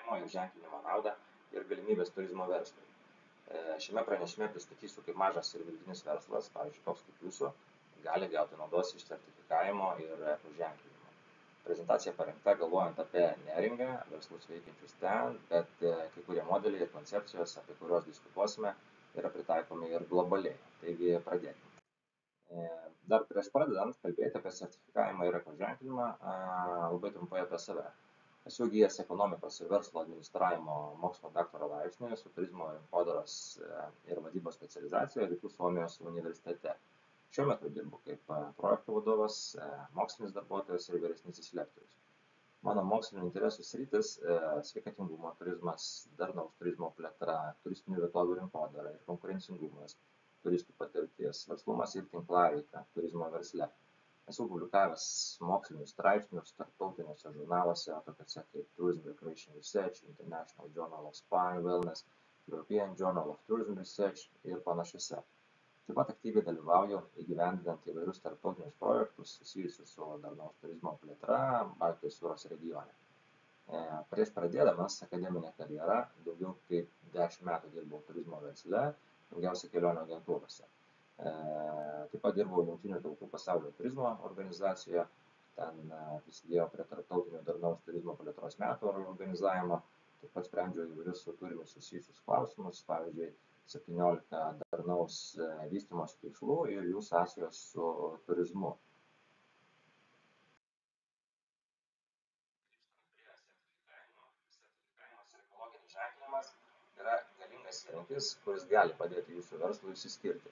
sertifikavimo ir ženklinimo naudą ir galimybės turizmo verslui. Šiame pranešime pristatysiu, kaip mažas ir vidutinis verslas, pavyzdžiui, toks kaip jūsų, gali gauti naudos iš sertifikavimo ir ženklinimo. Prezentacija parengta galvojant apie Neringą, verslus veikiančius ten, bet kai kurie modeliai ir koncepcijos, apie kuriuos diskutuosime, yra pritaikomi ir globaliai. Taigi pradėkime. Dar prieš pradedant kalbėti apie sertifikavimą ir ekoženklinimą, labai trumpai apie save. Esu įgijęs ekonomikos ir verslo administravimo mokslo daktaro laipsnį su turizmo rinkodaros ir vadybos specializacijoje Rytų Suomijos universitete. Šiuo metu dirbu kaip projektų vadovas, mokslinis darbuotojas ir vyresnysis lektorius. Mano mokslinio interesų sritis - sveikatingumo turizmas, darnaus turizmo plėtra, turistinių vietovių rinkodara ir konkurencingumas, turistų patirties, verslumas ir tinklaveika turizmo versle. Esu publikavęs mokslinius straipsnius tarptautiniuose žurnaluose, tokiuose kaip Tourism Recreation Research, International Journal of Spa and Wellness, European Journal of Tourism Research ir panašiuose. Taip pat aktyviai dalyvauju įgyvendinant įvairius tarptautinius projektus susijusius su darnaus turizmo plėtra Baltijos jūros regione. Prieš pradėdamas akademinę karjerą daugiau kaip 10 metų dirbau turizmo versle, daugiausiai kelionių agentūrose. Taip pat dirbau Jungtinių tautų pasaulio turizmo organizacijoje, ten prisidėjau prie tarptautinio darnaus turizmo plėtros metų organizavimo, taip pat sprendžiau įvairius su turiniu susijusius klausimus, pavyzdžiui, 17 darnaus vystymosi tikslų ir jų sąsajos su turizmu. Sertifikavimas ir ekologinis ženklinimas yra galingas įrankis, kuris gali padėti jūsų verslui išsiskirti.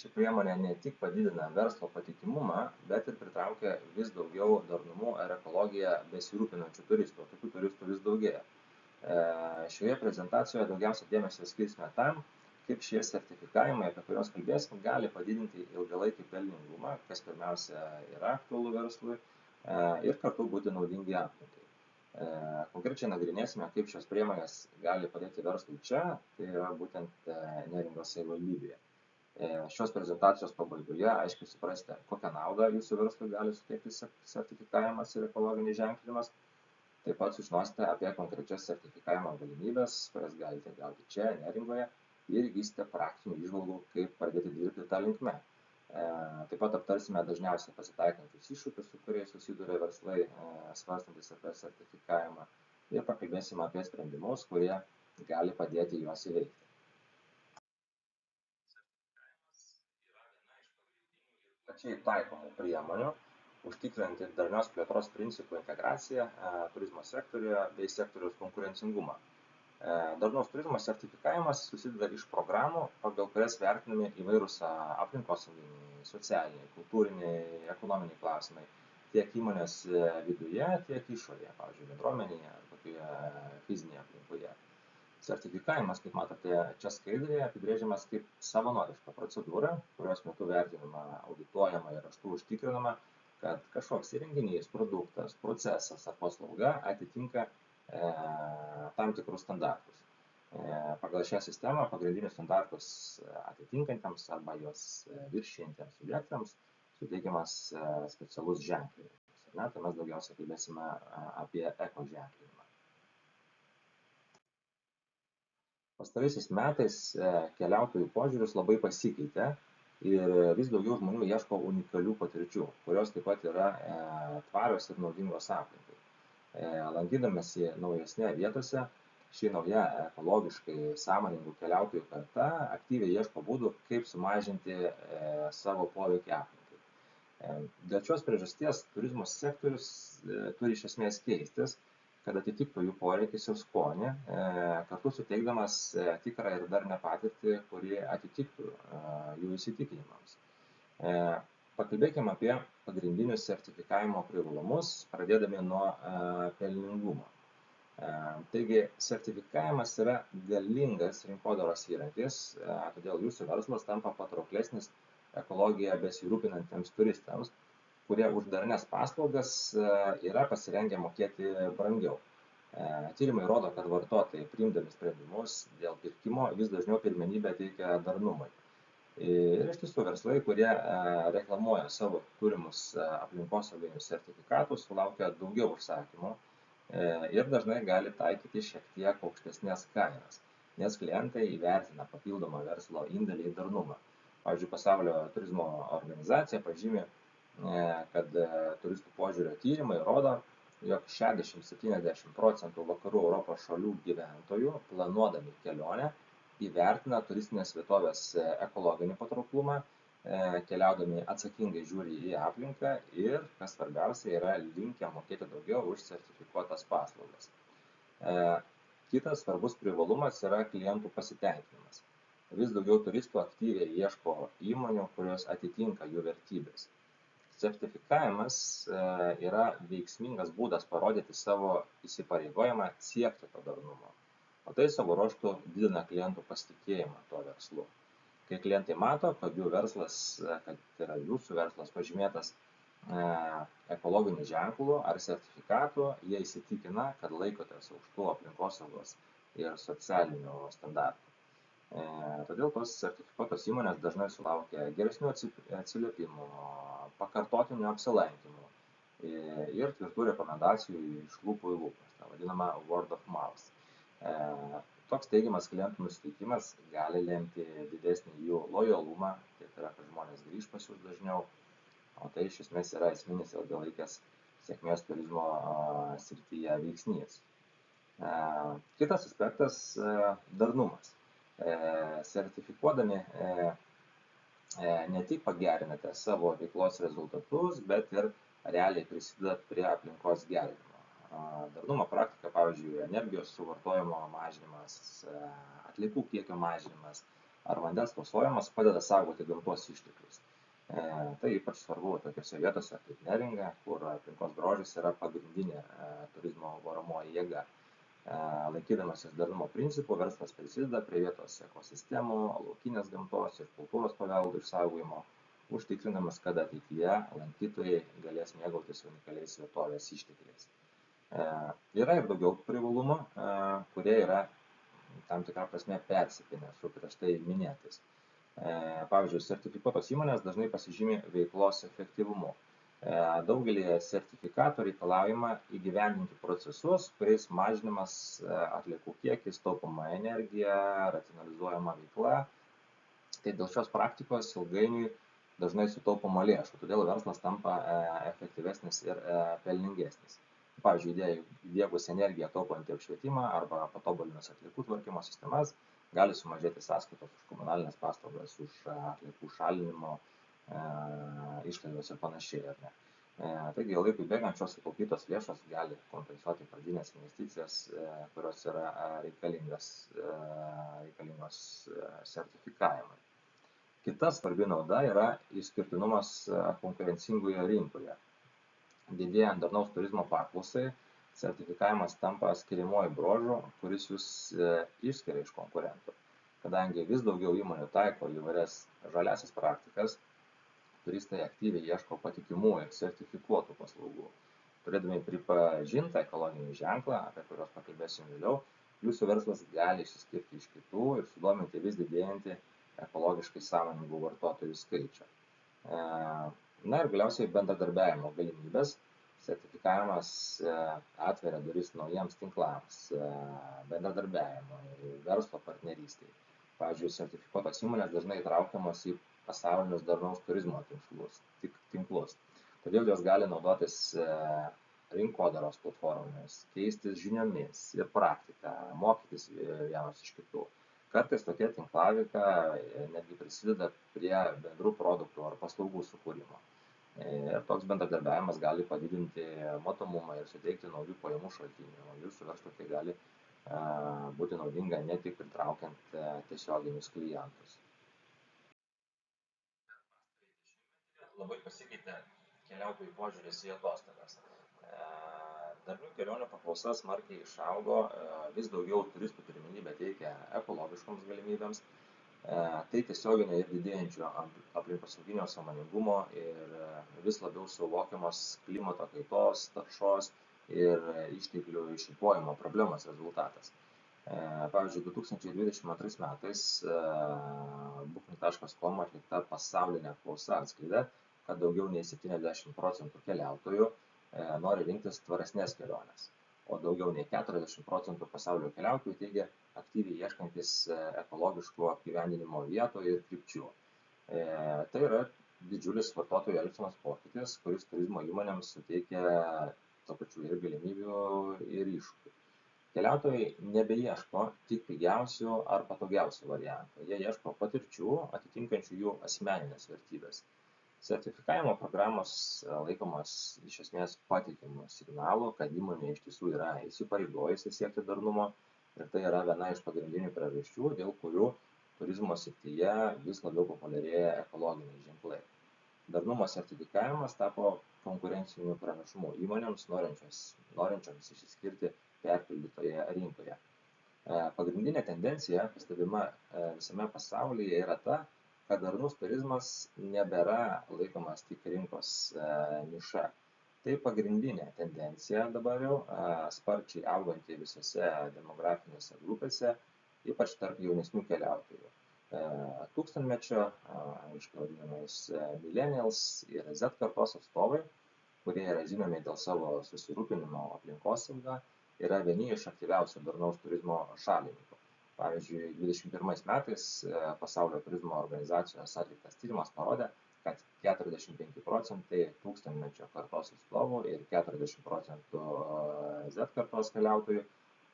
Ši priemonė ne tik padidina verslo patikimumą, bet ir pritraukia vis daugiau darnumu ir ekologija besirūpinančių turistų, o tokių turistų vis daugėja. Šioje prezentacijoje daugiausia dėmesio skirsime tam, kaip šie sertifikavimai, apie kuriuos kalbėsim, gali padidinti ilgalaikį pelningumą, kas pirmiausia yra aktualu verslui ir kartu būti naudingi aplinkai. Konkrečiai nagrinėsime, kaip šios priemonės gali padėti verslui čia, tai yra būtent Neringos savivaldybėje. Šios prezentacijos pabaigoje aiškiai suprasite, kokią naudą jūsų verslui gali suteikti sertifikavimas ir ekologinis ženklinimas. Taip pat sužinosite apie konkrečias sertifikavimo galimybės, kurias galite gauti čia, Neringoje, ir įgysite praktinių įžvalgų, kaip pradėti dirbti tą linkme. Taip pat aptarsime dažniausiai pasitaikančius iššūkius, su kuriais susiduria verslai, svarstantis apie sertifikavimą, ir pakalbėsime apie sprendimus, kurie gali padėti juos įveikti. Plačiai taikomų priemonių, užtikrinti darnios plėtros principų integraciją turizmo sektoriuje bei sektoriaus konkurencingumą. Darnaus turizmo sertifikavimas susideda iš programų, pagal kurias vertinami įvairūs aplinkosauginiai, socialiniai, kultūriniai, ekonominiai klausimai tiek įmonės viduje, tiek išorėje, pavyzdžiui, bendruomenėje ar kokioje fizinėje aplinkoje. Sertifikavimas, kaip matote čia skaidrėje, apibrėžiamas kaip savanoriška procedūra, kurios metu vertinama, audituojama ir raštu užtikrinama, kad kažkoks įrenginys, produktas, procesas ar paslauga atitinka tam tikrus standartus. Pagal šią sistemą pagrindinius standartus atitinkantiems arba juos viršijantiems subjektams suteikiamas specialus ženklinimas. Tai mes daugiausiai kalbėsime apie eko ženklinimą. Pastaraisiais metais keliautojų požiūris labai pasikeitė ir vis daugiau žmonių ieško unikalių patirčių, kurios taip pat yra tvarios ir naudingos aplinkai. Lankydamasi naujesnėje vietose, ši nauja ekologiškai sąmoningų keliautojų karta aktyviai ieško būdų, kaip sumažinti savo poveikį aplinkai. Dėl šios priežasties turizmo sektorius turi iš esmės keistis, kad atitiktų jų poreikis ir skonį, kartu suteikdamas tikrą ir darnią patirtį, kuri atitiktų jų įsitikinimams. Pakalbėkime apie pagrindinius sertifikavimo privalumus, pradėdami nuo pelningumo. Taigi, sertifikavimas yra galingas rinkodaros įrankis, todėl jūsų verslas tampa patrauklesnis ekologiją besirūpinantiems turistams, kurie už darnias paslaugas yra pasirengę mokėti brangiau. Tyrimai rodo, kad vartotojai, priimdami sprendimus dėl pirkimo, vis dažniau pirmenybę teikia darnumui. Ir iš tiesų verslai, kurie reklamuoja savo turimus aplinkosauginius sertifikatus, sulaukia daugiau užsakymų ir dažnai gali taikyti šiek tiek aukštesnės kainas, nes klientai įvertina papildomą verslo indėlį į darnumą. Pavyzdžiui, Pasaulio turizmo organizacija pažymi, kad turistų požiūrio tyrimai rodo, jog 60–70% vakarų Europos šalių gyventojų, planuodami kelionę, įvertina turistinės vietovės ekologinį patrauklumą, keliaudami atsakingai žiūri į aplinką ir, kas svarbiausia, yra linkę mokėti daugiau už sertifikuotas paslaugas. Kitas svarbus privalumas yra klientų pasitenkinimas. Vis daugiau turistų aktyviai ieško įmonių, kurios atitinka jų vertybės. Sertifikavimas yra veiksmingas būdas parodyti savo įsipareigojimą siekti to darnumo, o tai savo ruožtu didina klientų pasitikėjimą tuo verslu. Kai klientai mato, kad jų verslas, kad yra jūsų verslas pažymėtas ekologiniu ženklu ar sertifikatu, jie įsitikina, kad laikotės aukštų aplinkosaugos ir socialinių standartų. Todėl tos sertifikuotos įmonės dažnai sulaukia geresnių atsiliepimų, pakartotinių apsilankymų ir tvirtų rekomendacijų iš lūpų į lūpas, ta vadinama word of mouth. Toks teigiamas klientų nusiteikimas gali lemti didesnį jų lojalumą, tai yra, kad žmonės grįž pas jūs dažniau, o tai iš esmės yra esminis ilgalaikės sėkmės turizmo srityje veiksnys. Kitas aspektas – darnumas. Sertifikuodami ne tik pagerinate savo veiklos rezultatus, bet ir realiai prisidedat prie aplinkos gerinimo. Darnumo praktika, pavyzdžiui, energijos suvartojimo mažinimas, atliekų kiekio mažinimas ar vandens tausojimas padeda saugoti gamtos išteklius. Tai ypač svarbu tokiose vietose kaip Neringa, kur aplinkos grožis yra pagrindinė turizmo varomoji jėga. Laikydamasis darnumo principų, verslas prisideda prie vietos ekosistemų, laukinės gamtos ir kultūros paveldo išsaugojimo, užtikrindamas, kad ateityje lankytojai galės mėgautis unikaliais vietovės ištekliais. Yra ir daugiau privalumų, kurie yra tam tikrą prasme persipynę su prieš tai minėtais. Pavyzdžiui, sertifikuotos įmonės dažnai pasižymi veiklos efektyvumu. Daugelį sertifikatų reikalaujama įgyvendinti procesus, kuriais mažinamas atliekų kiekis, taupoma energija, racionalizuojama veikla. Tai dėl šios praktikos ilgainiui dažnai sutaupoma lėšų, todėl verslas tampa efektyvesnis ir pelningesnis. Pavyzdžiui, įdiegus energiją taupantį apšvietimą arba patobulinus atliekų tvarkymo sistemas, gali sumažėti sąskaitos už komunalinės paslaugas, už atliekų šalinimo išlaidos ir panašiai. Taigi, laikui bėgant šios sutaupytos lėšos gali kompensuoti pradinės investicijas, kurios yra reikalingos sertifikavimui. Kita svarbi nauda yra išskirtinumas konkurencingoje rinkoje. Didėjant darnaus turizmo paklausai, sertifikavimas tampa skiriamuoju bruožu, kuris jūs išskiria iš konkurentų. Kadangi vis daugiau įmonių taiko įvairias žaliasias praktikas, turistai aktyviai ieško patikimų ir sertifikuotų paslaugų. Turėdami pripažintą ekologinį ženklą, apie kuriuos pakalbėsim vėliau, jūsų verslas gali išsiskirti iš kitų ir sudominti vis didėjantį ekologiškai sąmoningų vartotojų skaičių. Na ir galiausiai bendradarbiavimo galimybės. Sertifikavimas atveria duris naujiems tinklams, bendradarbiavimo, verslo partnerystei. Pavyzdžiui, sertifikuotos įmonės dažnai įtraukiamos į pasaulinius darnaus turizmo tinklus. Todėl jos gali naudotis rinkodaros platformomis, keistis žiniomis ir praktiką, mokytis vienos iš kitų. Kartais tokia tinklaveika netgi prisideda prie bendrų produktų ar paslaugų sukūrimo. Ir toks bendradarbiavimas gali padidinti matomumą ir suteikti naujų pajamų šaltinių. Jūsų verslui tai gali būti naudinga ne tik pritraukiant tiesioginius klientus. Labai pasikeitė keliautojų požiūris į atostogas. Darnių kelionių paklausa smarkiai išaugo, vis daugiau turistų pirmenybę teikia ekologiškoms galimybėms. Tai tiesioginio ir didėjančio aplinkosauginio sąmoningumo ir vis labiau suvokiamos klimato kaitos, taršos ir išteklių išeikvojimo problemos rezultatas. Pavyzdžiui, 2022 metais Booking.com atlikta pasaulinė apklausa atskleidė, kad daugiau nei 70% keliautojų nori rinktis tvaresnės kelionės. o daugiau nei 40% pasaulio keliautojų teigia aktyviai ieškantis ekologiškų apgyvendinimo vietų ir krypčių. Tai yra didžiulis vartotojų elgsenos pokytis, kuris turizmo įmonėms suteikia to pačiu ir galimybių, ir iššūkių. Keliautojai nebeieško tik pigiausių ar patogiausių variantų. Jie ieško patirčių, atitinkančių jų asmeninės vertybės. Sertifikavimo programos laikomas iš esmės patikimu signalu, kad įmonė iš tiesų yra įsipareigojusi siekti darnumo ir tai yra viena iš pagrindinių priežasčių, dėl kurių turizmo srityje vis labiau populiarėja ekologiniai ženklai. Darnumo sertifikavimas tapo konkurenciniu pranašumu įmonėms, norinčioms išsiskirti perpildytoje rinkoje. Pagrindinė tendencija pastebima visame pasaulyje yra ta, kad darnus turizmas nebėra laikomas tik rinkos niša. Tai pagrindinė tendencija dabar jau sparčiai auganti visose demografinėse grupėse, ypač tarp jaunesnių keliautojų. Tūkstantmečio, aišku, vadinamais millennials ir Z kartos atstovai, kurie yra žinomi dėl savo susirūpinimo aplinkosauga, yra vieni iš aktyviausių darnaus turizmo šalininkų. Pavyzdžiui, 21 metais Pasaulio turizmo organizacijos atliktas tyrimas parodė, kad 45% tūkstantmečio kartos atstovų ir 40% Z kartos keliautojų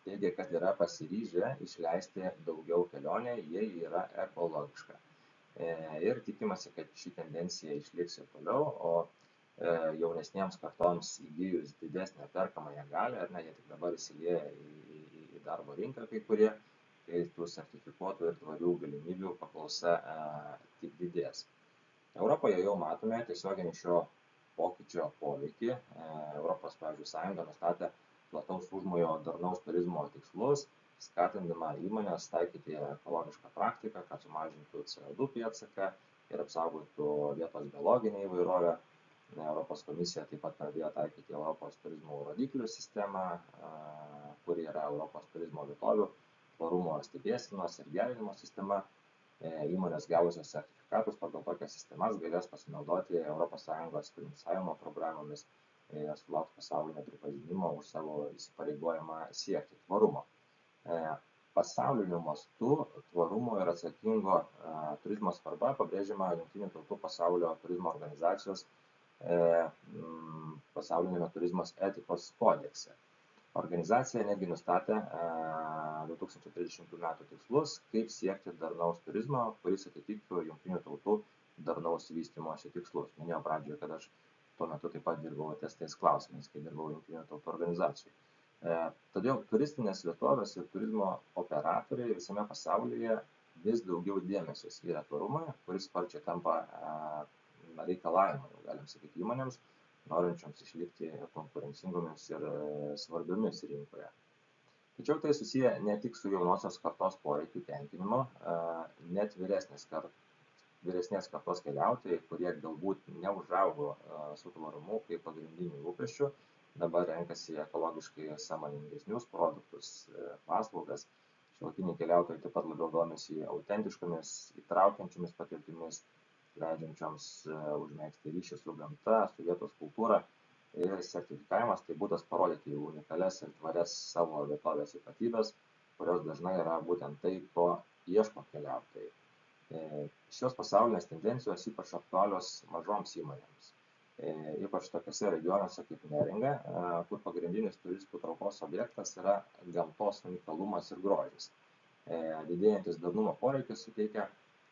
teigia, kad yra pasiryžę išleisti daugiau kelionę, jei yra ekologiška. Ir tikimasi, kad ši tendencija išliks ir toliau, o jaunesniems kartoms įgyjus didesnę perkamąją galią, ar ne, jie tik dabar įsilieja į darbo rinką kai kurie, tai tų sertifikuotų ir tvarių galimybių paklausa tik didės. Europoje jau matome tiesioginį šio pokyčio poveikį. Europos, pavyzdžiui, sąjunga nustatė plataus užmojo darnaus turizmo tikslus, skatindama įmonės taikyti ekologišką praktiką, kad sumažintų CO2 pėdsaką ir apsaugotų vietos biologinę įvairovę. Europos komisija taip pat pradėjo taikyti Europos turizmo rodiklių sistemą, kuri yra Europos turizmo vietovių tvarumo stebėsenos ir gerinimo sistema. Įmonės gavusios sertifikatus pagal tokias sistemas galės pasinaudoti ES finansavimo programomis ir sulauks pasaulinio pripažinimo už savo įsipareigojimą siekti tvarumo. Pasauliniu mastu tvarumo ir atsakingo turizmo svarba pabrėžiama Jungtinių tautų pasaulio turizmo organizacijos pasaulinėme turizmos etikos kodekse. Organizacija netgi nustatė 2030 metų tikslus, kaip siekti darnaus turizmo, kuris atitiktų Jungtinių tautų darnaus vystymosi tikslus. Minėjau pradžioje, kad aš tuo metu taip pat dirbau ties tais klausimais, kai dirbau Jungtinių tautų organizacijai. Todėl turistinės vietovės ir turizmo operatoriai visame pasaulyje vis daugiau dėmesio skiria tvarumui, kuris sparčiai tampa reikalavimai, galim sakyti, įmonėms, norinčioms išlikti konkurencingomis ir svarbiomis rinkoje. Tačiau tai susiję ne tik su jaunosios kartos poreikių tenkinimu, net vyresnės kartos keliautojai, kurie galbūt neužaugo su tvarumu kaip pagrindinių rūpesčių, dabar renkasi ekologiškai sąmoningesnius produktus, paslaugas. Šiuolaikiniai keliautojai taip pat labiau domisi autentiškomis, įtraukiančiomis patirtimis, leidžiančioms užmegzti ryšį su gamta, su vietos kultūra. Ir sertifikavimas tai būdas parodyti jų unikalias ir tvarias savo vietovės ypatybės, kurios dažnai yra būtent tai, ko ieško keliautojai. Šios pasaulinės tendencijos ypač aktualios mažoms įmonėms, ypač tokiuose regionuose kaip Neringa, kur pagrindinis turistų traukos objektas yra gamtos unikalumas ir grožis. Didėjantis darnumo poreikis suteikia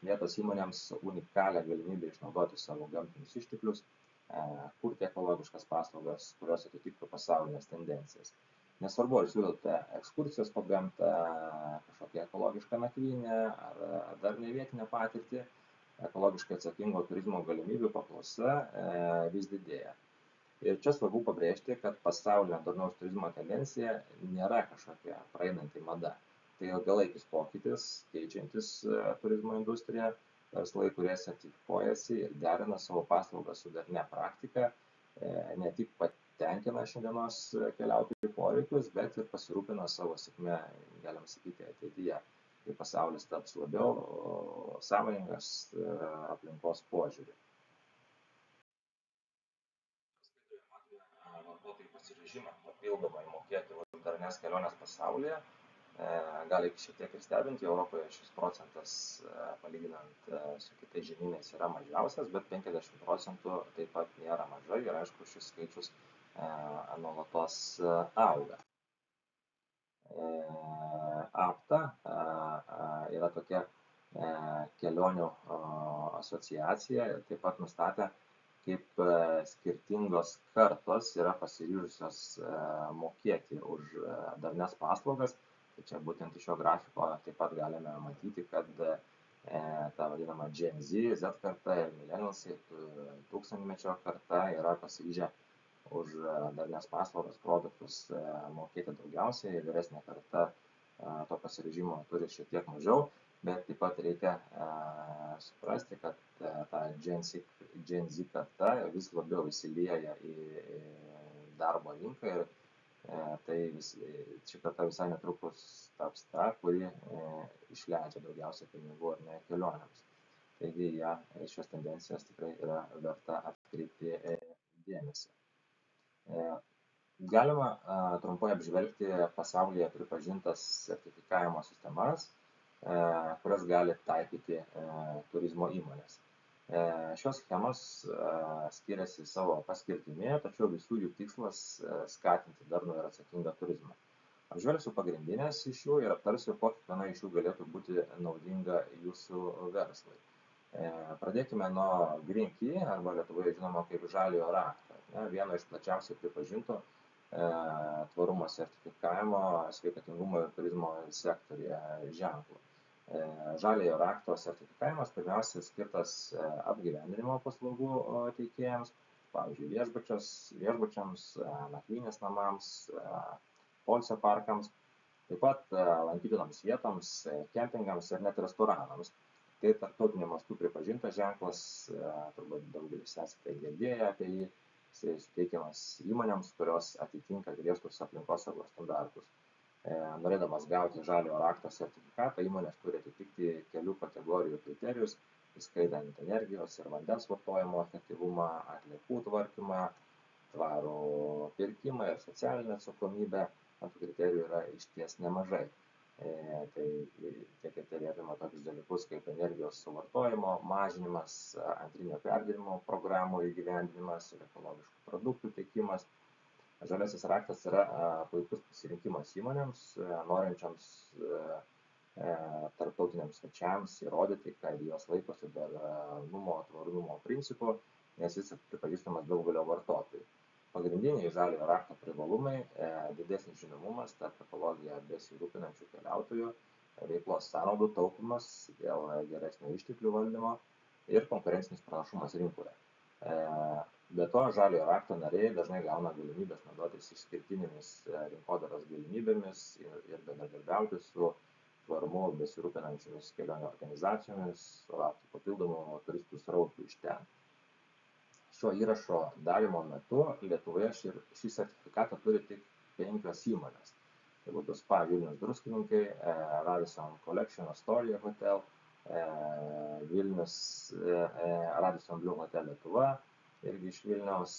vietos įmonėms unikalią galimybę išnaudoti savo gamtinius išteklius, kurti ekologiškas paslaugas, kurios atitiktų pasaulinės tendencijas. Nesvarbu, ar siūlote ekskursijos po gamtą, kažkokią ekologišką nakvynę ar dar ne vietinę patirtį, ekologiškai atsakingo turizmo galimybių paklausa vis didėja. Ir čia svarbu pabrėžti, kad pasaulinio darnaus turizmo tendencija nėra kažkokia praeinanti mada. Tai ilgalaikis pokytis, keičiantis turizmo industriją, verslai, kurie sertifikuojasi ir derina savo paslaugas su darnia praktika, ne tik patenkina šiandienos keliautojų poreikius, bet ir pasirūpina savo sėkme, galim sakyti, ateityje, kai pasaulis taps labiau sąmoningas aplinkos požiūrį. Vartotojų pasiryžimą papildomai mokėti pigesnės kelionės pasaulyje gali šiek tiek ir stebinti. Europoje šis procentas, palyginant su kitais žemynais, yra mažiausias, bet 50% taip pat nėra mažai ir aišku, šis skaičius nuolatos auga. APTA yra tokia kelionių asociacija ir taip pat nustatė, kaip skirtingos kartos yra pasiryžusios mokėti už darnias paslaugas. Tai čia būtent iš šio grafiko taip pat galime matyti, kad ta vadinama Gen Z, Z karta ir millennialsai, tūkstantmečio karta yra pasiryžę už darnias paslaugas produktus mokėti daugiausiai, vyresnė karta to pasiryžimo turi šiek tiek mažiau, bet taip pat reikia suprasti, kad ta Gen Z karta vis labiau įsilieja į darbo rinką ir tai ši karta visai netrukus taps ta, kuri išleidžia daugiausiai pinigų ar ne kelionėms. Taigi šios tendencijos tikrai yra verta atkreipti dėmesį. Galima trumpai apžvelgti pasaulyje pripažintas sertifikavimo sistemas, kurias gali taikyti turizmo įmonės. Šios schemos skiriasi savo paskirtimi, tačiau visų jų tikslas skatinti darnų ir atsakingą turizmą. Apžvelgsiu pagrindinės iš jų ir aptarsiu, kokia viena iš jų galėtų būti naudinga jūsų verslui. Pradėkime nuo Green Key, arba Lietuvoje žinoma kaip žaliojo rakto, vieno iš plačiausiai pripažintų tvarumo sertifikavimo, sveikatingumo ir turizmo sektorija ženklų. Žaliojo rakto sertifikavimas pirmiausia skirtas apgyvendinimo paslaugų teikėjams, pavyzdžiui, viešbučiams, nakvynės namams, poilsio parkams, taip pat lankytinoms vietoms, kempingams ir net restoranams. Tai tarptautiniu mastu pripažintas ženklas, turbūt daugelis esate girdėję apie jį, jis suteikiamas įmonėms, kurios atitinka griežtus aplinkosaugos standartus. Norėdamas gauti žaliojo rakto sertifikatą, įmonės turi atitikti kelių kategorijų kriterijus, įskaitant energijos ir vandens vartojimo efektyvumą, atliekų tvarkymą, tvarų pirkimą ir socialinę atsakomybę. Tų kriterijų yra išties nemažai. Tai tie kriterijai apima tokius dalykus kaip energijos suvartojimo mažinimas, antrinio perdirbimo programų įgyvendinimas ir ekologiškų produktų teikimas. Žaliasis raktas yra puikus pasirinkimas įmonėms, norinčioms tarptautiniams svečiams įrodyti, kad jos laikosi darnumo, tvarumo principų, nes jis pripažįstamas daugelio vartotojų. Pagrindiniai žaliojo rakto privalumai – didesnis žinomumas tarp ekologiją besirūpinančių keliautojų, veiklos sąnaudų taupumas dėl geresnio išteklių valdymo ir konkurencinis pranašumas rinkoje. Be to, žaliojo rakto nariai dažnai gauna galimybės naudotis išskirtinėmis rinkodaros galimybėmis ir bendradarbiauti su tvarumu besirūpinančiomis kelionių organizacijomis, sulaukti papildomų turistų srautų iš ten. Šio įrašo darymo metu Lietuvoje šį sertifikatą turi tik 5 įmonės. Tai būtų Spa Vilnius Druskininkai, Radisson Collection Astoria Hotel, Vilnius Radisson Blu Hotel Lietuva, irgi iš Vilniaus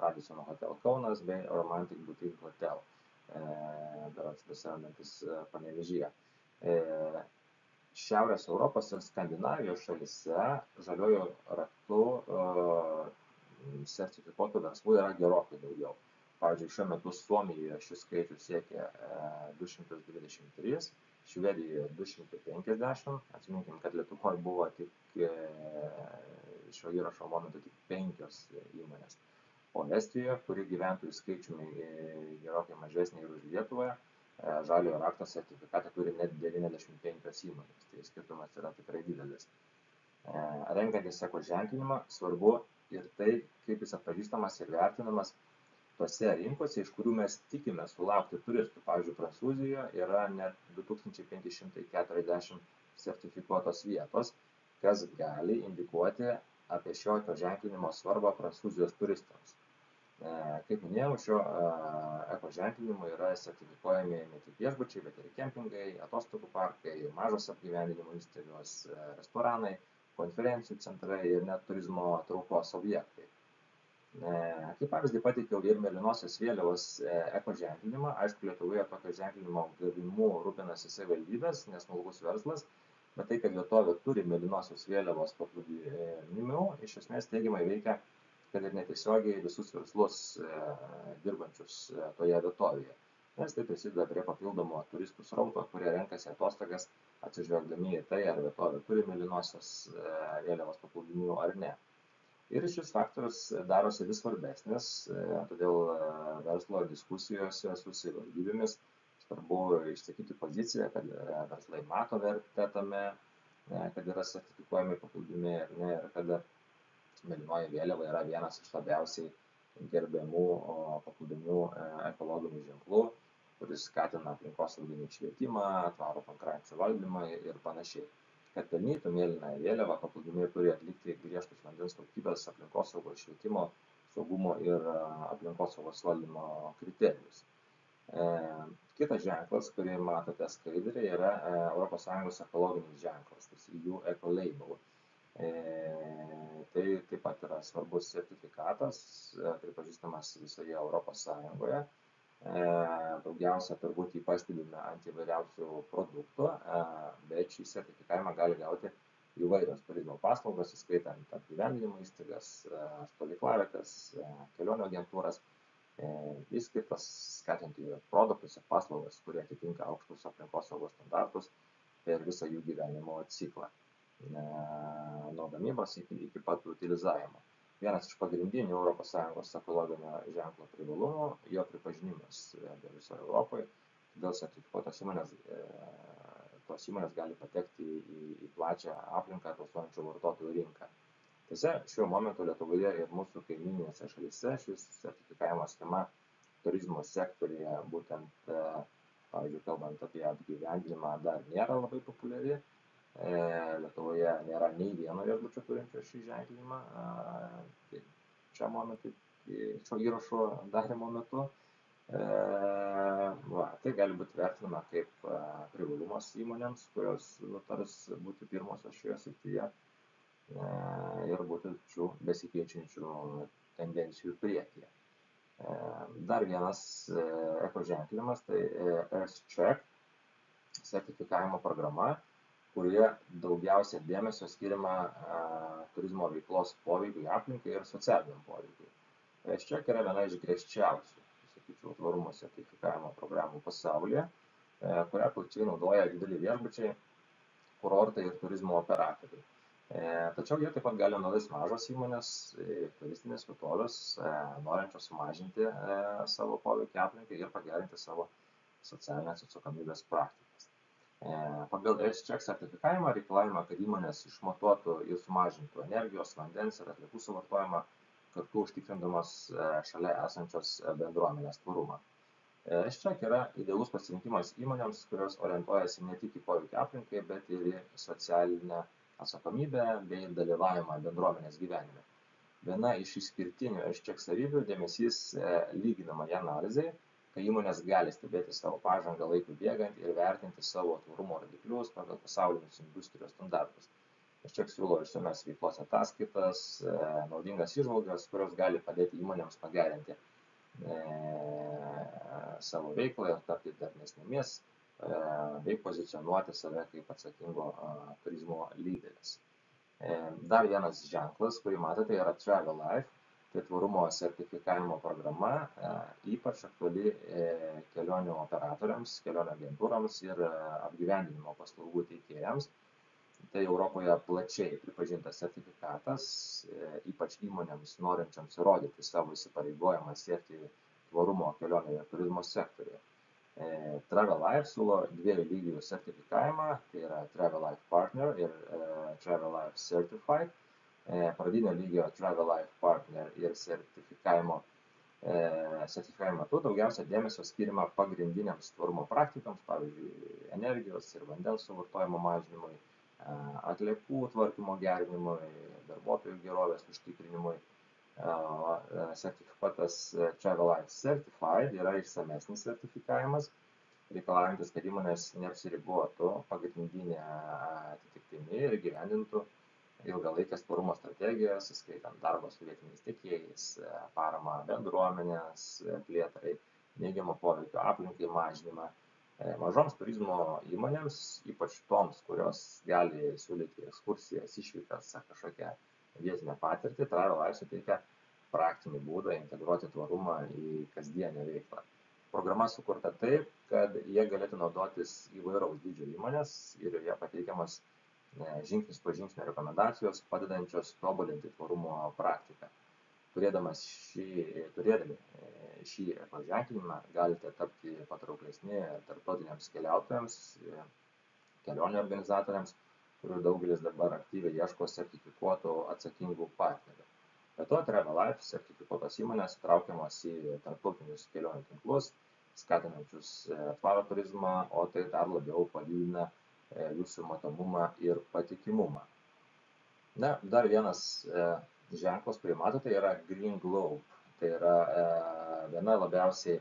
Radisson Hotel Kaunas bei Romantic Boutique Hotel, besirandantis Panevėžyje. Šiaurės Europos ir Skandinavijos šalyse žaliuoju raktu sertifikuotų verslų yra gerokai daugiau. Pavyzdžiui, šiuo metu Suomijoje šis skaičius siekia 223, Švedijoje 250, atsiminkim, kad Lietuvoje buvo tik šio įrašo momentu tik 5 įmonės. O Estijoje, kuri gyventojų skaičiumi gerokai mažesnė ir už Lietuvoje, žaliojo rakto sertifikatą turi net 95 įmonės, tai skirtumas yra tikrai didelis. Renkantis ekoženklinimą svarbu ir tai, kaip jis atpažįstamas ir vertinamas tose rinkose, iš kurių mes tikime sulaukti turistų. Pavyzdžiui, Prancūzijoje yra net 2540 sertifikuotos vietos, kas gali indikuoti apie šio ekoženklinimo svarbą Prancūzijos turistams. Kaip minėjau, šio ekoženklinimu yra sertifikuojami ne tik viešbučiai, bet ir kempingai, atostogų parkai, mažos apgyvendinimo įstaigos, restoranai, konferencijų centrai ir net turizmo traukos objektai. Kaip pavyzdį pateikiau ir mėlynosios vėliavos ekoženklinimą. Aišku, Lietuvoje tokio ženklinimo gavimu rūpinasi savivaldybės, nes smulkus verslas, bet tai, kad vietovė turi mėlynosios vėliavos paplūdimių, iš esmės teigiamai veikia, kad ir netiesiogiai visus verslus dirbančius toje vietovėje. Nes tai prisideda prie papildomo turistų srauto, kurie renkasi atostogas, atsižvelgdami į tai, ar vietovė turi mėlynosios vėliavos paplūdimių ar ne. Ir šis faktorius darosi vis svarbesnis, todėl verslo diskusijose su savivaldybėmis svarbu išsakyti poziciją, kad verslai mato vertę tame, kad yra sertifikuojami paplūdimiai ir kad mėlynoji vėliava yra vienas iš labiausiai gerbiamų paplūdimių ekologinių ženklų, kuris skatina aplinkosauginį švietimą, tvarų pakrančių valdymą ir panašiai. Kad pelnytų mėlynąją vėliavą, paplūdimiai turi atlikti griežtus vandens kokybės, aplinkosaugos, švietimo, saugumo ir aplinkosaugos valdymo kriterijus. Kitas ženklas, kurį matote skaidrėje, yra ES ekologinis ženklas, tas EU Ecolabel. Tai taip pat yra svarbus sertifikatas, pripažįstamas visoje ES. Daugiausia turbūt jį pastebime ant įvairiausių produktų, bet šį sertifikavimą gali gauti įvairios turizmo paslaugos, įskaitant apgyvendinimo įstaigas, stovyklavietės, kelionių agentūras. Jis skirtas skatinti produktus ir paslaugas, kurie atitinka aukštus aplinkosaugos standartus per visą jų gyvenimo ciklą, nuo gamybos iki pat utilizavimo. Vienas iš pagrindinių ES ekologinio ženklo privalumų – jo pripažinimas visoje Europoje, todėl sertifikuotos įmonės gali patekti į plačią aplinką tausojančių vartotojų rinką. Tiesa, šiuo momentu Lietuvoje ir mūsų kaimyninėse šalyse šis sertifikavimo schema turizmo sektorėje, būtent, pavyzdžiui, kalbant apie apgyvendinimą, dar nėra labai populiari. Lietuvoje nėra nei vieno viešbučio turinčio šį ženklinimą šiam momentui, šio įrašo darymo metu. Tai gali būti vertinama kaip privalumas įmonėms, kurios nutars būti pirmosios šioje srityje ir būti šių besikeičiančių tendencijų priekyje. Dar vienas ekoženklinimas, tai EarthCheck sertifikavimo programa, kurie daugiausia dėmesio skiriama turizmo veiklos poveikiui aplinkai ir socialiniam poveikiui. EarthCheck yra viena iš griežčiausių, sakyčiau, tvarumo sertifikavimo programų pasaulyje, kurią plačiai naudoja dideli viešbučiai, kurortai ir turizmo operatoriai. Tačiau jie taip pat gali naudoti mažos įmonės, turistinės vietovės, norinčios sumažinti savo poveikį aplinkai ir pagerinti savo socialinės atsakomybės praktikas. Pagal EarthCheck sertifikavimą reikalavimą, kad įmonės išmatuotų ir sumažintų energijos, vandens ir atliekų suvartojimą, kartu užtikrindamas šalia esančios bendruomenės tvarumą. EarthCheck yra idealus pasirinkimas įmonėms, kurios orientuojasi ne tik į poveikį aplinkai, bet ir į socialinę atsakomybę bei dalyvavimą bendruomenės gyvenime. Viena iš išskirtinių EarthCheck savybių dėmesys lyginamai analizai, kai įmonės gali stebėti savo pažangą laikui bėgant ir vertinti savo tvarumo rodiklius pagal pasaulinius industrijos standartus. EarthCheck siūlo išsamias veiklos ataskaitas, naudingas įžvalgas, kurios gali padėti įmonėms pagerinti savo veiklą ir tapti darnesnėmis bei pozicionuoti save kaip atsakingo turizmo lyderis. Dar vienas ženklas, kurį matote, yra Travel Life. Tai tvarumo sertifikavimo programa, ypač aktuali kelionių operatoriams, kelionių agentūrams ir apgyvendinimo paslaugų teikėjams. Tai Europoje plačiai pripažintas sertifikatas, ypač įmonėms norinčiams įrodyti savo įsipareigojimą siekti tvarumo kelionių ir turizmo sektoriuje. Travel Life siūlo dviejų lygių sertifikavimą, tai yra Travel Life Partner ir Travel Life Certified. Pradinio lygio Travel Life Partner ir sertifikavimo metu daugiausia dėmesio skiriama pagrindiniams tvarumo praktikoms, pavyzdžiui, energijos ir vandens suvartojimo mažinimui, atliekų tvarkymo gerinimui, darbuotojų gerovės užtikrinimui. Sertifikatas Travel Life Certified yra išsamesnis sertifikavimas, reikalaujantis, kad įmonės neapsiribotų pagrindinę atitiktimį ir gyvendintų ilgalaikės tvarumo strategijas, įskaitant darbą su vietiniais tiekėjais, paramą bendruomenės plėtrai, neigiamo poveikio aplinkai mažinimą. Mažoms turizmo įmonėms, ypač toms, kurios gali siūlyti ekskursijas, išvykas ar kažkokią vietinę patirtį, Travel Life suteikia praktinį būdą integruoti tvarumą į kasdienę veiklą. Programa sukurta taip, kad jie galėtų naudotis įvairaus dydžio įmonės ir joje pateikiamas žingsnis po žingsnio rekomendacijos, padedančios tobulinti tvarumo praktiką. Turėdami šį paženklinimą galite tapti patrauklesni tarptautiniams keliautojams, kelionių organizatoriams, kurių daugelis dabar aktyviai ieško sertifikuotų atsakingų partnerių. Be to, Travel Life sertifikuotos įmonės traukiamos į tarptautinius kelionių tinklus, skatinančius tvarų turizmą, o tai dar labiau padidina jūsų matomumą ir patikimumą. Na, dar vienas ženklas, kurį matote, yra Green Globe. Tai yra viena labiausiai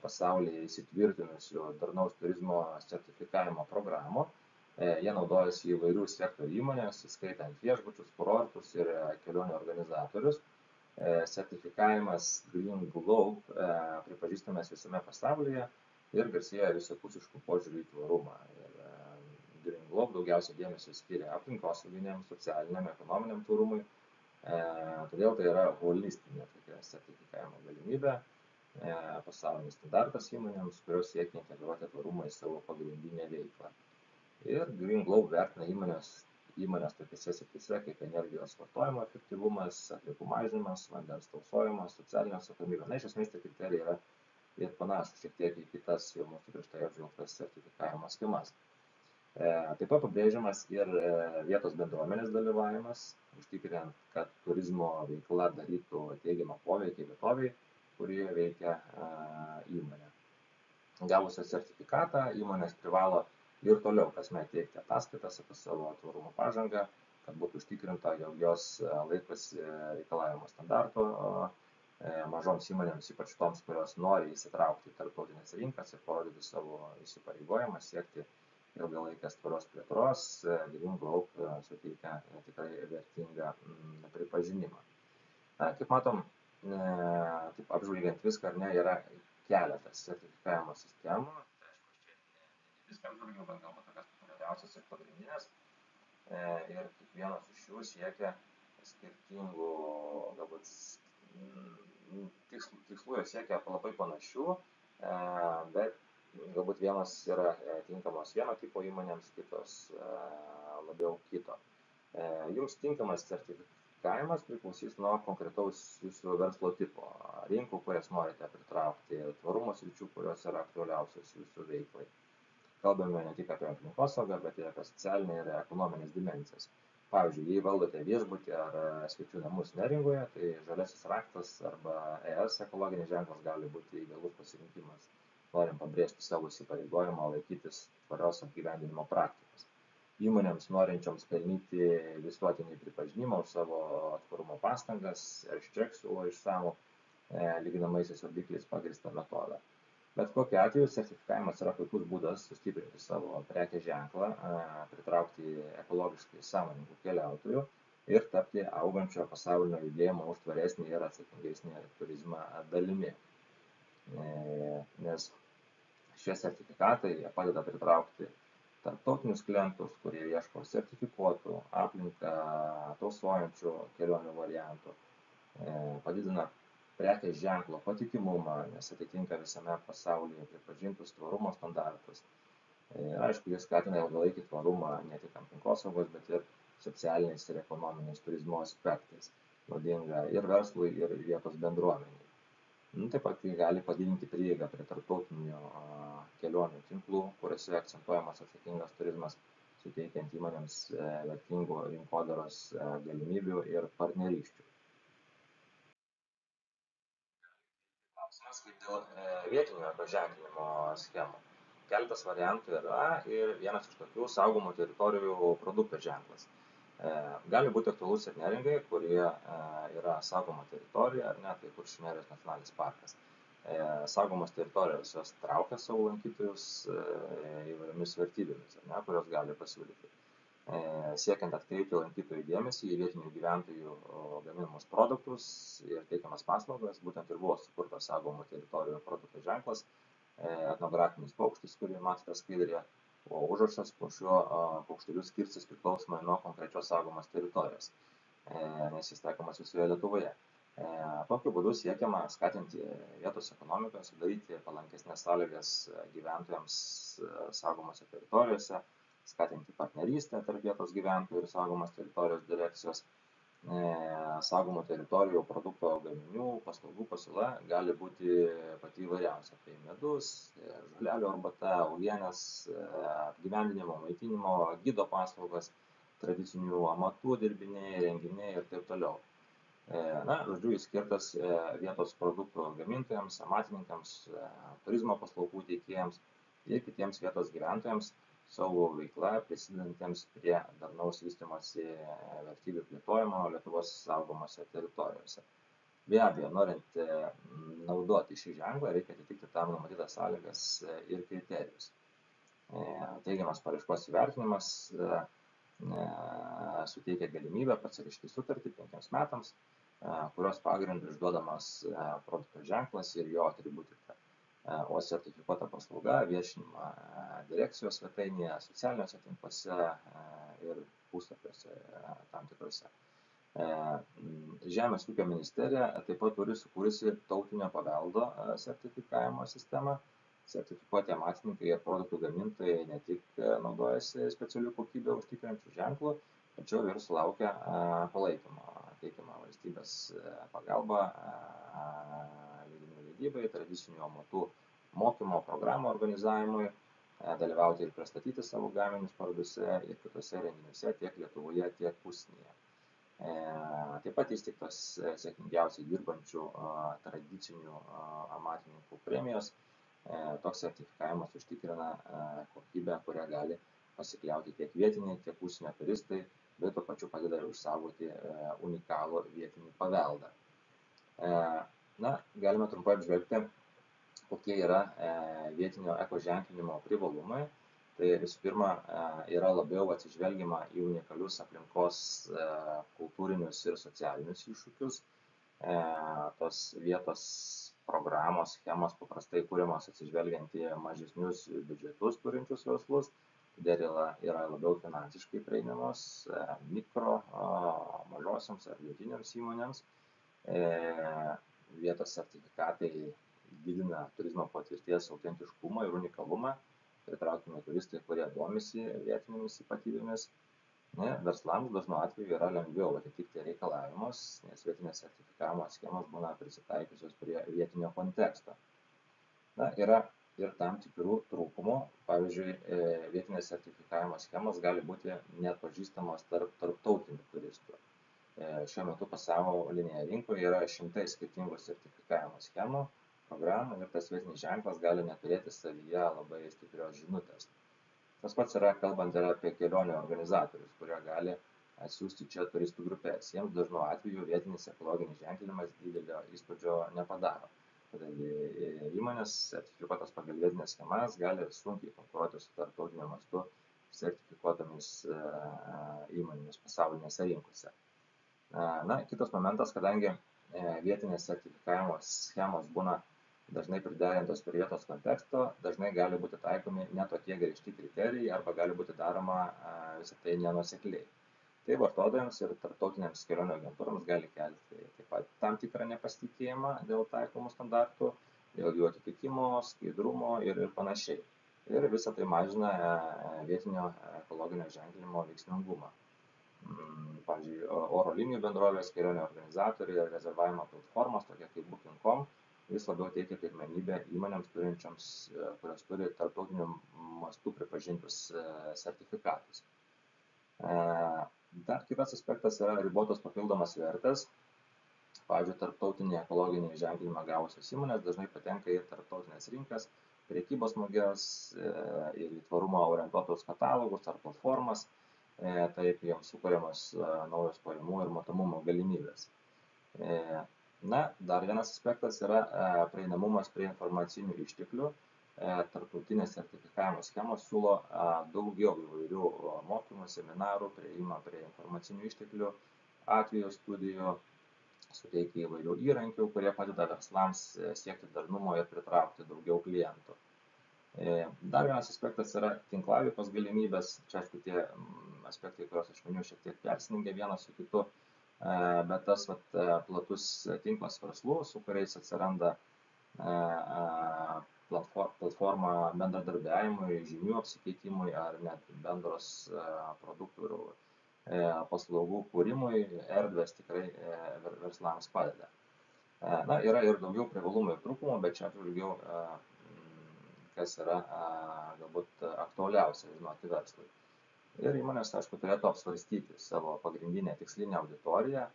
pasaulyje įsitvirtinusių darnaus turizmo sertifikavimo programų. Jie naudojasi įvairių sektorių įmonės, įskaitant viešbučius, kurortus ir kelionių organizatorius. Sertifikavimas Green Globe pripažįstamas visame pasaulyje ir garsėja visapusiškų požiūrių į tvarumą. Green Globe daugiausia dėmesio skiria aplinkosauginiam, socialiniam, ekonominiam tvarumui. Todėl tai yra holistinė tokia sertifikavimo galimybė, pasaulinis standartas įmonėms, kurios siekia integruoti tvarumą į savo pagrindinę veiklą. Ir Green Globe vertina įmonės tokiose srityse kaip energijos vartojimo efektyvumas, atliekų mažinimas, vandens tausojimas, socialinė atsakomybė. Na, iš esmės tie kriterijai yra ir panašūs šiek tiek į kitas jau mūsų prieš tai apžvelgtas sertifikavimo schemas. Taip pat pabrėžiamas ir vietos bendruomenės dalyvavimas, užtikrinant, kad turizmo veikla darytų teigiamą poveikį vietoviai, kurioje veikia įmonė. Gavusios sertifikatą įmonės privalo ir toliau kasmet teikti ataskaitas apie savo tvarumo pažangą, kad būtų užtikrinta, jog jos laikosi reikalavimo standarto. Mažoms įmonėms, ypač toms, kurios nori įsitraukti į tarptautinės rinkas ir parodyti savo įsipareigojimą, siekti ilgalaikės tvarios plėtros, Green Globe suteikia tikrai vertingą pripažinimą. Na, kaip matom, taip apžvelgiant viską, ar ne, yra keletas sertifikavimo sistemų. Viską apžvelgiau, bet galbūt tokias populiariausias ir pagrindinės. Ir kiekvienas iš jų siekia skirtingų, galbūt tikslų jos siekia labai panašių, bet galbūt vienas yra tinkamos vieno tipo įmonėms, kitos labiau kito. Jums tinkamas sertifikavimas priklausys nuo konkretaus jūsų verslo tipo, rinkų, kurias norite pritraukti, tvarumo sričių, kurios yra aktualiausios jūsų veiklai. Kalbame ne tik apie aplinkosaugą, bet ir apie socialinę ir ekonominės dimensijas. Pavyzdžiui, jei valdote viešbutį ar svečių namus neringoje, tai žaliasis raktas arba ES ekologinis ženklas gali būti idealus pasirinkimas, norint pabrėžti savo įsipareigojimą laikytis tvarios apgyvendinimo praktikos. Įmonėms norinčioms pelnyti visuotinį pripažinimą už savo tvarumo pastangas, Extract siūlo išsamų lyginamaisiais rodikliais pagrįstą metodą. Bet kokiu atveju sertifikavimas yra puikus būdas sustiprinti savo prekės ženklą, pritraukti ekologiškai sąmoningų keliautojų ir tapti augančio pasaulinio judėjimo už tvaresnį ir atsakingesnį turizmą dalimi. Nes šie sertifikatai padeda pritraukti tarptautinius klientus, kurie ieško sertifikuotų, aplinką tausojančių kelionių variantų, padidina prekės ženklo patikimumą, nes atitinka visame pasaulyje pripažintus tvarumo standartus. Aišku, jis skatina ilgalaikį tvarumą ne tik aplinkosaugos, bet ir socialiniais ir ekonominiais turizmo aspektais, naudinga ir verslui, ir vietos bendruomeniai. Taip pat tai gali padidinti prieigą prie tarptautinių kelionių tinklų, kuriuose akcentuojamas atsakingas turizmas, suteikiant įmonėms vertingų rinkodaros galimybių ir partnerysčių. Kaip dėl vietinio paženklinimo schemų. Keletas variantų yra ir vienas iš tokių saugomų teritorijų produkto ženklas. Gali būti aktualus ir neringai, kurie yra saugoma teritorija, ar ne, tai Kuršių nerijos nacionalinis parkas. Saugomos teritorijos jos traukia savo lankytojus įvairiomis vertybėmis, ar ne, kurios gali pasiūlyti. siekiant atkreipti lankytojų dėmesį į vietinių gyventojų gaminamus produktus ir teikiamas paslaugas, būtent ir buvo sukurtas saugomų teritorijų produktų ženklas, etnografinis paukštis, kurį matote skaidrėje, o užrašas po šiuo paukšteliu skirsis priklausomai nuo konkrečios saugomos teritorijos, nes jis taikomas visoje Lietuvoje. Tokiu būdu siekiama skatinti vietos ekonomiką, sudaryti palankesnės sąlygas gyventojams saugomose teritorijose, skatinti partnerystę tarp vietos gyventojų ir saugomos teritorijos direkcijos. Saugomų teritorijų produkto gaminių, paslaugų pasiūla gali būti pati įvairiausia. Tai medus, žolelių arbata, uogienės, apgyvendinimo, maitinimo, gido paslaugas, tradicinių amatų dirbiniai, renginiai ir taip toliau. Žodžiu, jis skirtas vietos produktų gamintojams, amatininkams, turizmo paslaugų teikėjams ir kitiems vietos gyventojams savo veikla prisidedantiems prie darnaus vystymosi vertybių plėtojimo Lietuvos saugomose teritorijose. Be abejo, norint naudoti šį ženklą, reikia atitikti tam numatytas sąlygas ir kriterijus. Teigiamas paraiškos įvertinimas suteikia galimybę pasirašyti sutartį 5 metams, kurios pagrindų išduodamas produkto ženklas ir jo atributika, o sertifikuota paslauga viešinima direkcijos svetainėje, socialiniuose tinkluose ir puslapiuose tam tikrose. Žemės ūkio ministerija taip pat turi sukūrusi tautinio paveldo sertifikavimo sistemą. Sertifikuoti amatininkai ir produktų gamintojai ne tik naudojasi specialių kokybę užtikrinančių ženklų, tačiau ir sulaukia palaikymo, teikiama valstybės pagalba leidinių leidybai, tradicinių amatų mokymo programų organizavimui, dalyvauti ir pristatyti savo gaminius parodose ir kitose renginiuose tiek Lietuvoje, tiek užsienyje. Taip pat įsteigtos sėkmingiausiai dirbančių tradicinių amatininkų premijos. Toks sertifikavimas užtikrina kokybę, kurią gali pasikliauti tiek vietiniai, tiek užsienio turistai, bet tuo pačiu padeda ir išsaugoti unikalų vietinį paveldą. Galime trumpai apžvelgti, kokie yra vietinio ekoženklinimo privalumai. Tai visų pirma, yra labiau atsižvelgiama į unikalius aplinkos kultūrinius ir socialinius iššūkius. Tos vietos programos, schemos paprastai kuriamos atsižvelgiant į mažesnius biudžetus turinčius verslus, todėl yra labiau finansiškai prieinamos mikro, mažosiams ar vidutinėms įmonėms. Vietos sertifikatai didina turizmo patirties autentiškumą ir unikalumą, pritraukiami turistai, kurie domisi vietinėmis ypatybėmis. Verslams dažnu atveju yra lengviau atitikti reikalavimus, nes vietinės sertifikavimo schemos būna prisitaikiusios prie vietinio konteksto. Yra ir tam tikrų trūkumų. Pavyzdžiui, vietinės sertifikavimo schemos gali būti neatpažįstamos tarp tarptautinių turistų. Šiuo metu pasaulinėje rinkoje yra šimtai skirtingų sertifikavimo schemų, programų ir tas vietinis ženklas gali neturėti savyje labai stiprios žinutės. Tas pats yra kalbant ir apie kelionių organizatorius, kurie gali atsiųsti čia turistų grupės. Jiems dažnu atveju vietinis ekologinis ženklinimas didelio įspūdžio nepadaro. Todėl įmonės sertifikuotas pagal vietinės schemas gali sunkiai konkuruoti su tarptautiniu mastu sertifikuotomis įmonėmis pasaulinėse rinkose. Kitas momentas, kadangi vietinės sertifikavimo schemos būna dažnai priderintos prie vietos konteksto, dažnai gali būti taikomi ne tokie griežti kriterijai arba gali būti daroma visą tai nenuosekliai. Tai vartotojams ir tarptautiniams kelionių agentūroms gali kelti taip pat tam tikrą nepasitikėjimą dėl taikomų standartų, dėl jų atitikimo, skaidrumo ir panašiai. Ir visą tai mažina vietinio ekologinio ženklinimo veiksmingumą. Pavyzdžiui, oro linijų bendrovės, kelionių organizatoriai ir rezervavimo platformos, tokie kaip Booking.com, vis labiau teikia pirmenybę įmonėms turinčioms, kurios turi tarptautiniu mastu pripažintus sertifikatus. Dar kitas aspektas yra ribotos papildomas vertės. Pavyzdžiui, tarptautinį ekologinį ženklinimą gavusios įmonės dažnai patenka į tarptautinės rinkas, prekybos muges ir į tvarumą orientuotus katalogus ar platformas. Taip joms sukuriamos naujos pajamų ir matomumo galimybės. Dar vienas aspektas yra prieinamumas prie informacinių išteklių. tarptautinės sertifikavimo schemos siūlo daugiau įvairių mokymų, seminarų, prieimo prie informacinių išteklių, atvejo studijų, suteikia įvairių įrankių, kurie padeda verslams siekti darnumo ir pritraukti daugiau klientų. Dar vienas aspektas yra tinklaveikos galimybės. Čia, aišku, tie aspektai, kuriuos aš minėjau, šiek tiek persidengia vienas su kitu, bet tas platus tinklas verslų, su kuriais atsiranda platforma bendradarbiavimui, žinių apsikeitimui ar net bendros produktų ir paslaugų kūrimui, erdvės tikrai verslams padeda. Na, yra ir daugiau privalumų ir trūkumų, bet čia apžvelgiau, kas yra galbūt aktualiausia žinoti verslui. Ir įmonės, aišku, turėtų apsvarstyti savo pagrindinę tikslinę auditoriją.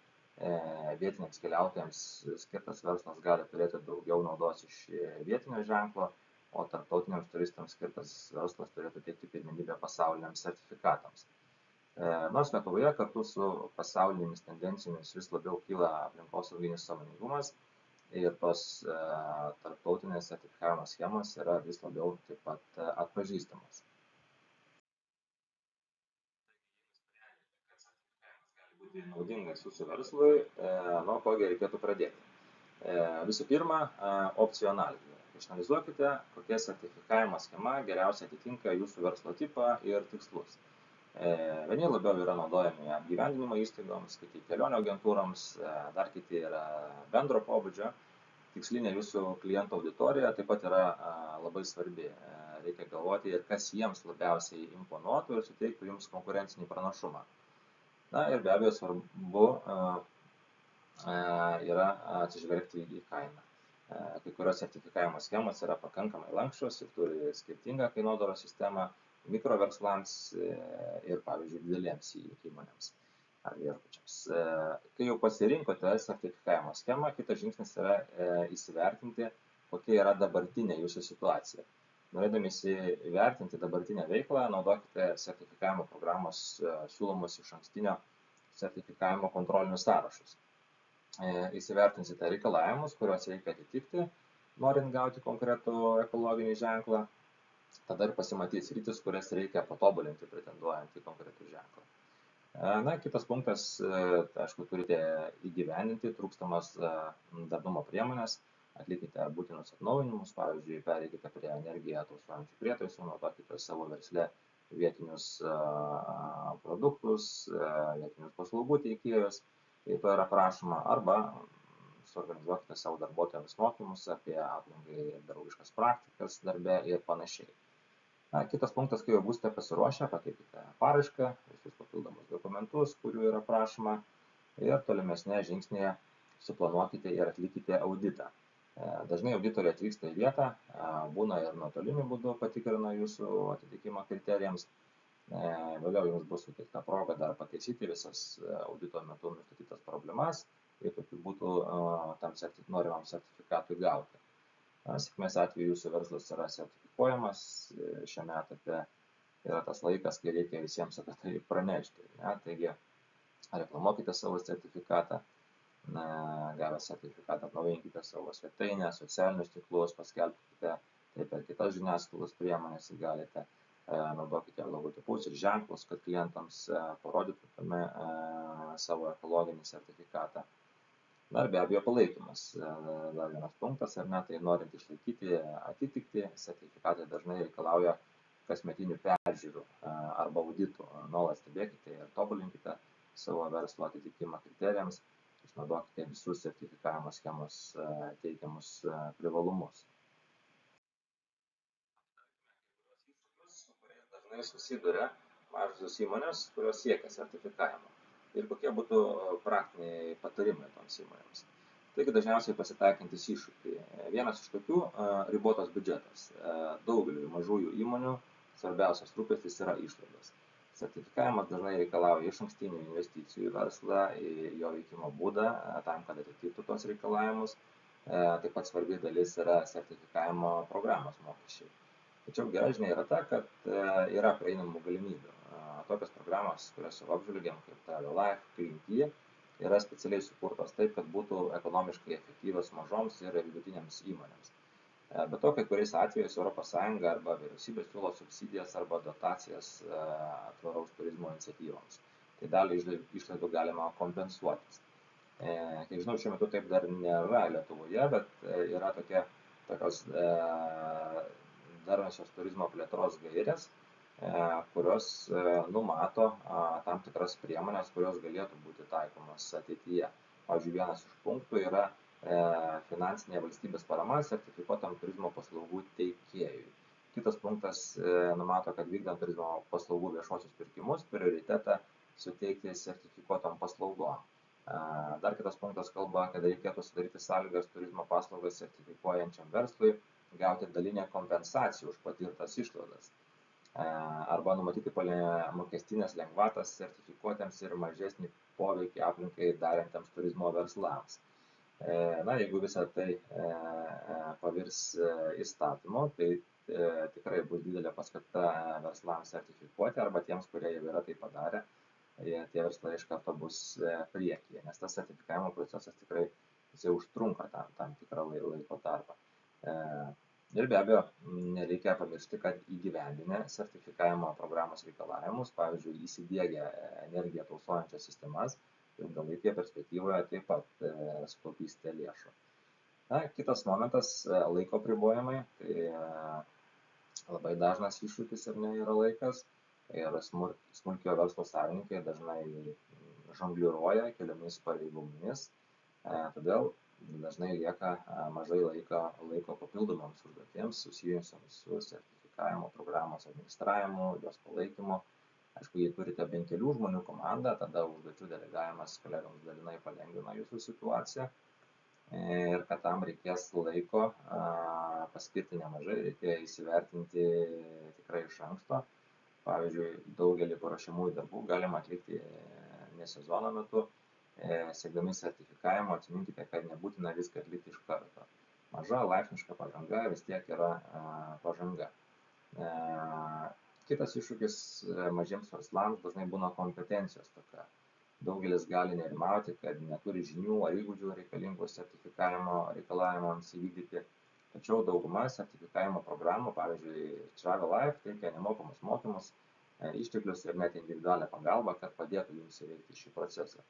Vietiniams keliautojams skirtas verslas gali turėti daugiau naudos iš vietinio ženklo, o tarptautiniams turistams skirtas verslas turėtų teikti pirmenybę pasauliniams sertifikatams. Nors Lietuvoje kartu su pasaulinėmis tendencijomis vis labiau kyla aplinkosauginis sąmoningumas ir tos tarptautinės sertifikavimo schemos yra vis labiau taip pat atpažįstamos. Būti naudingas jūsų verslui, nuo kogi reikėtų pradėti. Visų pirma, opcijų analizė. Išanalizuokite, kokia sertifikavimo schema geriausiai atitinka jūsų verslo tipą ir tikslus. Vieni labiau yra naudojami apgyvendinimo įstaigoms, kiti kelionių agentūroms, dar kiti yra bendro pobūdžio. Tikslinė jūsų klientų auditorija taip pat yra labai svarbi. Reikia galvoti ir kas jiems labiausiai imponuotų ir suteiktų jums konkurencinį pranašumą. Na ir be abejo svarbu yra atsižvelgti į kainą. Kai kurios sertifikavimo schemos yra pakankamai lanksčios ir turi skirtingą kainodaros sistemą mikroverslams ir, pavyzdžiui, didelėms įmonėms ar viešbučiams. Kai jau pasirinkote sertifikavimo schemą, kitas žingsnis yra įsivertinti, kokia yra dabartinė jūsų situacija. Norėdami įvertinti dabartinę veiklą, naudokite sertifikavimo programos siūlomus iš ankstinio sertifikavimo kontrolinius sąrašus. Įsivertinsite reikalavimus, kuriuos reikia atitikti, norint gauti konkretų ekologinį ženklą, tada ir pasimatys sritis, kurias reikia patobulinti pretenduojant į konkretų ženklą. Na, kitas punktas, aišku, turite įgyvendinti trūkstamas darnumo priemonės, atlikite būtinus atnaujinimus, pavyzdžiui, pereikite prie energiją tausojančių prietaisų, naudokite savo versle vietinius produktus, vietinius paslaugų teikėjus, kaip yra prašoma, arba suorganizuokite savo darbuotojams mokymus apie aplinkai draugiškas praktikas darbe ir panašiai. Na, kitas punktas, kai jau būsite pasiruošę, pateikite paraišką, visus papildomus dokumentus, kurių yra prašoma, ir tolimesnė žingsnėje suplanuokite ir atlikite auditą. Dažnai auditoriai atvyksta į vietą, būna ir nuotoliniu būdu patikrina jūsų atitikimą kriterijams. Vėliau jums bus suteikta proga dar pataisyti visas audito metu nustatytas problemas ir tokiu būtų tam norimam sertifikatui gauti. Sėkmės atveju jūsų verslas yra sertifikuojamas, šiame etape yra tas laikas, kai reikia visiems apie tai pranešti. Taigi, reklamuokite savo sertifikatą, gavę sertifikatą atnaujinkite savo svetainę, socialinius tinklus, paskelbkite tai per kitas žiniasklaidos priemonės, galite naudokite logotipus ir ženklus, kad klientams parodytume savo ekologinį sertifikatą. Na ir be abejo palaikymas. Dar vienas punktas, ar ne, tai norint išlaikyti atitikti, sertifikatai dažnai reikalauja kasmetinių peržiūrų arba auditų. Nuolat stebėkite ir tobulinkite savo verslo atitikimą kriterijams, išnaudokite visus sertifikavimo schemos teikiamus privalumus. Dažnai susiduria mažos įmonės, kurios siekia sertifikavimo. Ir kokie būtų praktiniai patarimai toms įmonėms. Taigi dažniausiai pasitaikantis iššūkiai. Vienas iš tokių ribotas biudžetas. Daugeliu mažųjų įmonių svarbiausias rūpestis yra išlaidos. Sertifikavimas dažnai reikalauja išankstinių investicijų į verslą, į jo veikimo būdą, tam, kad atitiktų tos reikalavimus. Taip pat svarbi dalis yra sertifikavimo programos mokesčiai. Tačiau gera žinia yra ta, kad yra prieinamų galimybių. Tokios programos, kurias jau apžvelgėm, kaip Travel Life, Clean, yra specialiai sukurtos taip, kad būtų ekonomiškai efektyvios mažoms ir vidutinėms įmonėms. Be to, kai kuriais atvejais ES arba vyriausybė siūlo subsidijas arba dotacijas tvaraus turizmo iniciatyvoms. Tai dalį išlaidų galima kompensuotis. Kiek žinau, šiuo metu taip dar nėra Lietuvoje, bet yra tokios darniosios turizmo plėtros gairės, kurios numato tam tikras priemonės, kurios galėtų būti taikomas ateityje. Pavyzdžiui, vienas iš punktų yra finansinė valstybės parama sertifikuotam turizmo paslaugų teikėjui. Kitas punktas numato, kad vykdant turizmo paslaugų viešuosius pirkimus prioritetą suteikti sertifikuotam paslaugom. Dar kitas punktas kalba, kad reikėtų sudaryti sąlygas turizmo paslaugas sertifikuojančiam verslui gauti dalinę kompensaciją už patirtas išlaidas. Arba numatyti mokestinės lengvatas sertifikuotiems ir mažesnį poveikį aplinkai darantiems turizmo verslams. Jeigu visą tai pavirs įstatymu, tai tikrai bus didelė paskata verslams sertifikuoti arba tiems, kurie jau yra tai padarę, tie verslai iš karto bus priekyje, nes tas sertifikavimo procesas tikrai jisai užtrunka tam tikrą laiko tarpą. Ir be abejo, nereikia pamiršti, kad įgyvendinę sertifikavimo programos reikalavimus, pavyzdžiui, įsidiegę energiją tausojančias sistemas, ilgalaikėje perspektyvoje taip pat sutaupysite lėšų. Kitas momentas - laiko apribojimai. Tai labai dažnas iššūkis yra laikas ir smulkiojo verslo savininkai dažnai žongliruoja keliomis pareigomis, todėl dažnai lieka mažai laiko papildomoms užduotėms susijusiams su sertifikavimo programos administravimu, jos palaikymu. Aišku, jei turite bent kelių žmonių komandą, tada užduočių delegavimas kolegams dalinai palengvina jūsų situaciją. Ir kad tam reikės laiko paskirti nemažai, reikia įsivertinti tikrai iš anksto. Pavyzdžiui, daugelį paruošiamųjų darbų galima atlikti ne sezono metu. Siekdami sertifikavimo atsiminkite, kad nebūtina viską atlikti iš karto. Maža laipsniška pažanga vis tiek yra pažanga. Kitas iššūkis mažiems verslams dažnai būna kompetencijos stoka. Daugelis gali nerimauti, kad neturi žinių ar įgūdžių reikalingų sertifikavimo reikalavimams įvykdyti. Tačiau dauguma sertifikavimo programų, pavyzdžiui, Travel Life, teikia nemokamus mokymus, išteklius ir net individualią pagalbą, kad padėtų jums įveikti šį procesą.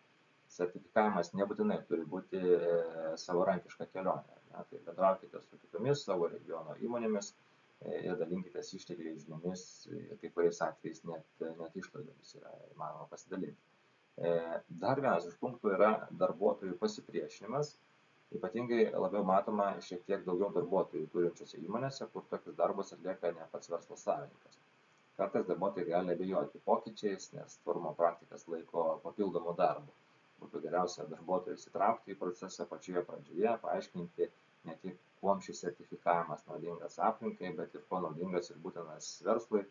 Sertifikavimas nebūtinai turi būti savarankiška kelionė. Tai bendraukite su kitomis savo regiono įmonėmis ir dalinkitės ištekliais, žiniomis, ir kai kuriais atvejais net išlaidomis yra įmanoma pasidalinti. Dar vienas iš punktų yra darbuotojų pasipriešinimas. Ypatingai labiau matoma šiek tiek daugiau darbuotojų turinčiose įmonėse, kur tokius darbus atlieka ne pats verslo savininkas. Kartais darbuotojai gali abejoti pokyčiais, nes tvarumo praktikas laiko papildomų darbų. Būtų geriausia darbuotojus įtraukti į procesą pačioje pradžioje, paaiškinti ne tik, kuom šis sertifikavimas naudingas aplinkai, bet ir kuo naudingas ir būtinas verslui,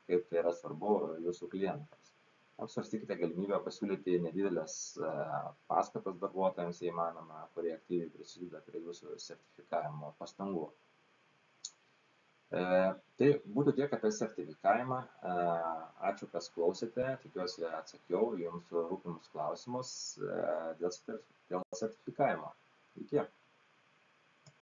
kaip tai yra svarbu jūsų klientams. Apsvarstykite galimybę pasiūlyti nedidelės paskatas darbuotojams, jei įmanoma, kurie aktyviai prisideda prie jūsų sertifikavimo pastangų. Tai būtų tiek apie sertifikavimą. Ačiū, kas klausėte. Tikiuosi atsakiau jums rūpimus klausimus dėl sertifikavimo. Iki.